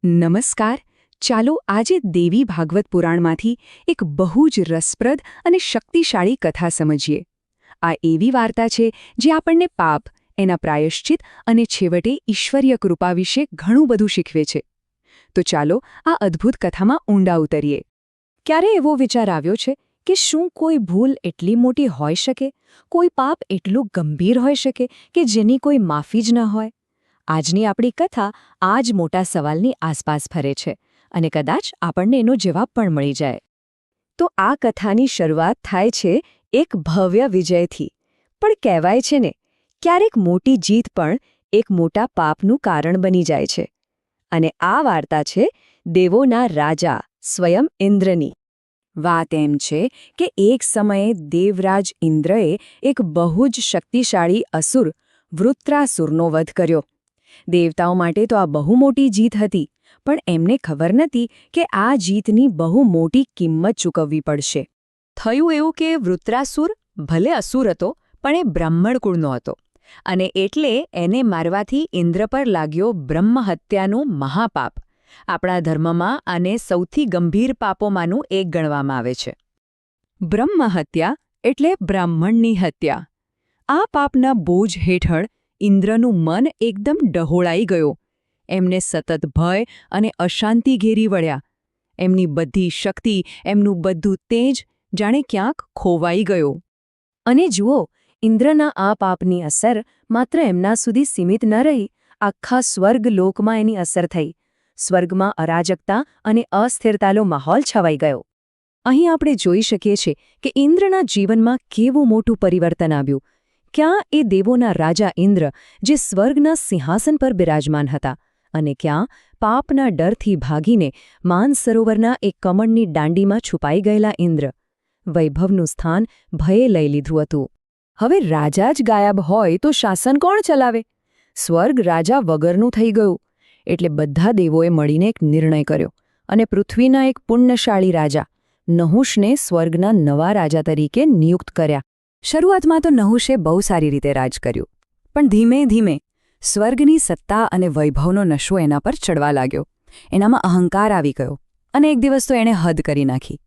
નમસ્કાર. ચાલો આજે દેવી ભાગવત પુરાણમાંથી એક બહુ જ રસપ્રદ અને શક્તિશાળી કથા સમજીએ. આ એવી વાર્તા છે જે આપણને પાપ, એના પ્રાયશ્ચિત અને છેવટે ઈશ્વરીય કૃપા વિશે ઘણું બધું શીખવે છે. તો ચાલો આ અદ્ભુત કથામાં ઊંડા ઉતરીએ. ક્યારે એવો વિચાર આવ્યો છે કે શું કોઈ ભૂલ એટલી મોટી હોઈ શકે, કોઈ પાપ એટલું ગંભીર હોઈ શકે કે જેની કોઈ માફી જ ન હોય? આજની આપણી કથા આ જ મોટા સવાલની આસપાસ ફરે છે અને કદાચ આપણને એનો જવાબ પણ મળી જાય. તો આ કથાની શરૂઆત થાય છે એક ભવ્ય વિજયથી. પણ કહેવાય છે ને, ક્યારેક મોટી જીત પણ એક મોટા પાપનું કારણ બની જાય છે. અને આ વાર્તા છે દેવોના રાજા સ્વયં ઇન્દ્રની. વાત એમ છે કે એક સમયે દેવરાજ ઇન્દ્રએ એક બહુ જ શક્તિશાળી અસુર વૃત્રાસુરનો વધ કર્યો. દેવતાઓ માટે તો આ બહુ મોટી જીત હતી, પણ એમને ખબર નહોતી કે આ જીતની બહુ મોટી કિંમત ચૂકવવી પડશે. થયું એવું કે વૃત્રાસુર ભલે અસુર હતો, પણ એ બ્રાહ્મણ કુળનો હતો, અને એટલે એને મારવાથી ઇન્દ્ર પર લાગ્યો બ્રહ્મહત્યાનું મહાપાપ. આપણા ધર્મમાં આને સૌથી ગંભીર પાપોમાંનું એક ગણવામાં આવે છે. બ્રહ્મહત્યા એટલે બ્રાહ્મણની હત્યા. આ પાપના બોજ હેઠળ ઇન્દ્રનું મન એકદમ ડહોળાઈ ગયું. એમને સતત ભય અને અશાંતિ ઘેરી વળ્યા. એમની બધી શક્તિ, એમનું બધું તેજ જાણે ક્યાંક ખોવાઈ ગયું. અને જુઓ, ઇન્દ્રના આ પાપની અસર માત્ર એમના સુધી સીમિત ન રહી, આખા સ્વર્ગલોકમાં એની અસર થઈ. સ્વર્ગમાં અરાજકતા અને અસ્થિરતાનો માહોલ છવાઈ ગયો. અહીં આપણે જોઈ શકીએ છીએ કે ઇન્દ્રના જીવનમાં કેવું મોટું પરિવર્તન આવ્યું. ક્યાં એ દેવોના રાજા ઇન્દ્ર, જે સ્વર્ગના સિંહાસન પર બિરાજમાન હતા, અને ક્યાં પાપના ડરથી ભાગીને માનસરોવરના એક કમળની દાંડીમાં છુપાઈ ગયેલા ઇન્દ્ર. વૈભવનું સ્થાન ભયે લઈ લીધું હતું. હવે રાજા જ ગાયબ હોય તો શાસન કોણ ચલાવે? સ્વર્ગ રાજા વગરનું થઈ ગયું. એટલે બધા દેવોએ મળીને એક નિર્ણય કર્યો અને પૃથ્વીના એક પુણ્યશાળી રાજા નહુષને સ્વર્ગના નવા રાજા તરીકે નિયુક્ત કર્યા. શરૂઆતમાં તો નહુષે બહુ સારી રીતે રાજ કર્યું, પણ ધીમે ધીમે સ્વર્ગની સત્તા અને વૈભવનો નશો એના પર ચડવા લાગ્યો. એનામાં અહંકાર આવી ગયો, અને એક દિવસ તો એણે હદ કરી નાખી.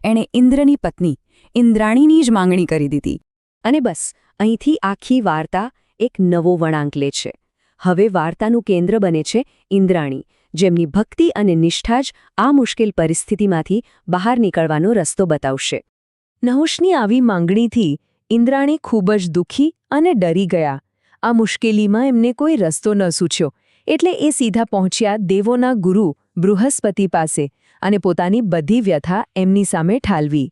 એણે ઇન્દ્રની પત્ની ઇન્દ્રાણીની જ માંગણી કરી દીધી. અને બસ અહીંથી આખી વાર્તા એક નવો વળાંક લે છે. હવે વાર્તાનું કેન્દ્ર બને છે ઇન્દ્રાણી, જેમની ભક્તિ અને નિષ્ઠા જ આ મુશ્કેલ પરિસ્થિતિમાંથી બહાર નીકળવાનો રસ્તો બતાવશે. નહુષની આવી માંગણીથી ઇન્દ્રાણી ખૂબ જ દુઃખી અને ડરી ગયા. આ મુશ્કેલીમાં એમને કોઈ રસ્તો ન સૂચ્યો, એટલે એ સીધા પહોંચ્યા દેવોના ગુરુ બૃહસ્પતિ પાસે અને પોતાની બધી વ્યથા એમની સામે ઠાલવી.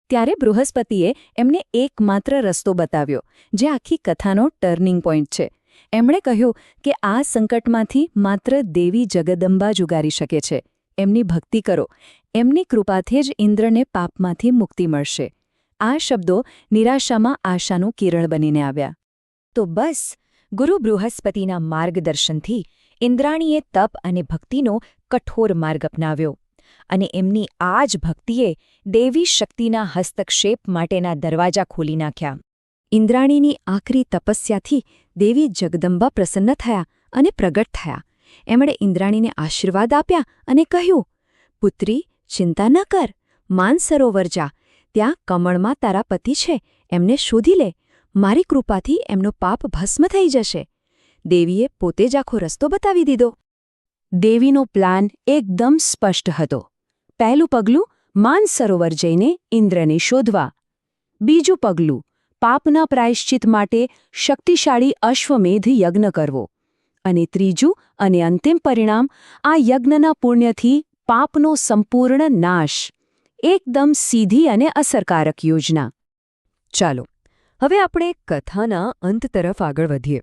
ત્યારે બૃહસ્પતિએ એમને એકમાત્ર રસ્તો બતાવ્યો, જે આખી કથાનો ટર્નિંગ પોઈન્ટ છે. એમણે કહ્યું કે આ સંકટમાંથી માત્ર દેવી જગદંબા જ ઉગારી શકે છે. એમની ભક્તિ કરો, એમની કૃપાથી જ ઇન્દ્રને પાપમાંથી મુક્તિ મળશે. આ શબ્દો નિરાશામાં આશાનું કિરણ બનીને આવ્યા. તો બસ ગુરુ બૃહસ્પતિના માર્ગદર્શનથી ઇન્દ્રાણીએ તપ અને ભક્તિનો કઠોર માર્ગ અપનાવ્યો. અને એમની આ જ ભક્તિએ દેવી શક્તિના હસ્તક્ષેપ માટેના દરવાજા ખોલી નાખ્યા. ઇન્દ્રાણીની આકરી તપસ્યાથી દેવી જગદંબા પ્રસન્ન થયા અને પ્રગટ થયા. એમણે ઇન્દ્રાણીને આશીર્વાદ આપ્યા અને કહ્યું, પુત્રી, ચિંતા ન કર, માનસરોવર જા. ત્યાં કમળમાં તારા પતિ છે, એમને શોધી લે. મારી કૃપાથી એમનો પાપ ભસ્મ થઈ જશે. દેવીએ પોતે જ આખો રસ્તો બતાવી દીધો. દેવીનો પ્લાન એકદમ સ્પષ્ટ હતો. પહેલું પગલું, માનસરોવર જઈને ઇન્દ્રને શોધવા. બીજું પગલું, પાપના પ્રાયશ્ચિત માટે શક્તિશાળી અશ્વમેધ યજ્ઞ કરવો. અને ત્રીજું અને અંતિમ પરિણામ, આ યજ્ઞના પુણ્યથી પાપનો સંપૂર્ણ નાશ. એકદમ સીધી અને અસરકારક યોજના. ચાલો હવે આપણે કથાના અંત તરફ આગળ વધીએ,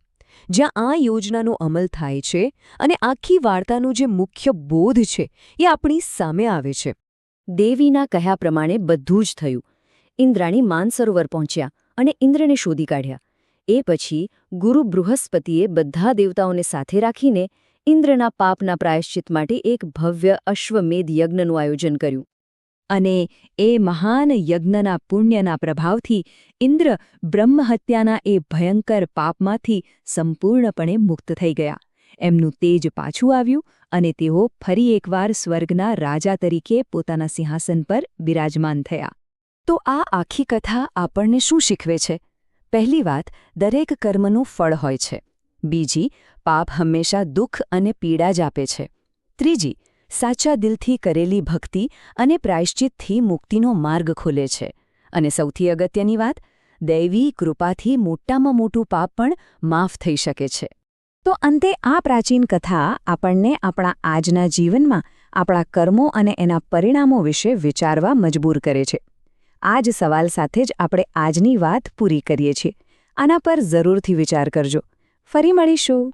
જ્યાં આ યોજનાનો અમલ થાય છે અને આખી વાર્તાનું જે મુખ્ય બોધ છે એ આપણી સામે આવે છે. દેવીના કહ્યા પ્રમાણે બધું જ થયું. ઇન્દ્રાણી માનસરોવર પહોંચ્યા અને ઇન્દ્રને શોધી કાઢ્યા. એ પછી ગુરુ બૃહસ્પતિએ બધા દેવતાઓને સાથે રાખીને ઇન્દ્રના પાપના પ્રાયશ્ચિત માટે એક ભવ્ય અશ્વમેધ યજ્ઞનું આયોજન કર્યું. અને એ મહાન યજ્ઞના પુણ્યના પ્રભાવથી ઇન્દ્ર બ્રહ્મહત્યાના એ ભયંકર પાપમાંથી સંપૂર્ણપણે મુક્ત થઈ ગયા. એમનું તેજ પાછું આવ્યું અને તેઓ ફરી એકવાર સ્વર્ગના રાજા તરીકે પોતાના સિંહાસન પર બિરાજમાન થયા. તો આ આખી કથા આપણને શું શીખવે છે? પહેલી વાત, દરેક કર્મનું ફળ હોય છે. બીજી, પાપ હંમેશા દુઃખ અને પીડા જ આપે છે. ત્રીજી, સાચા દિલથી કરેલી ભક્તિ અને પ્રાયશ્ચિતથી મુક્તિનો માર્ગ ખુલે છે. અને સૌથી અગત્યની વાત, દૈવી કૃપાથી મોટામાં મોટું પાપ પણ માફ થઈ શકે છે. તો અંતે આ પ્રાચીન કથા આપણને આપણા આજના જીવનમાં આપણા કર્મો અને એના પરિણામો વિશે વિચારવા મજબૂર કરે છે. આ જ સવાલ સાથે જ આપણે આજની વાત પૂરી કરીએ છીએ. આના પર જરૂરથી વિચાર કરજો. ફરી મળીશું.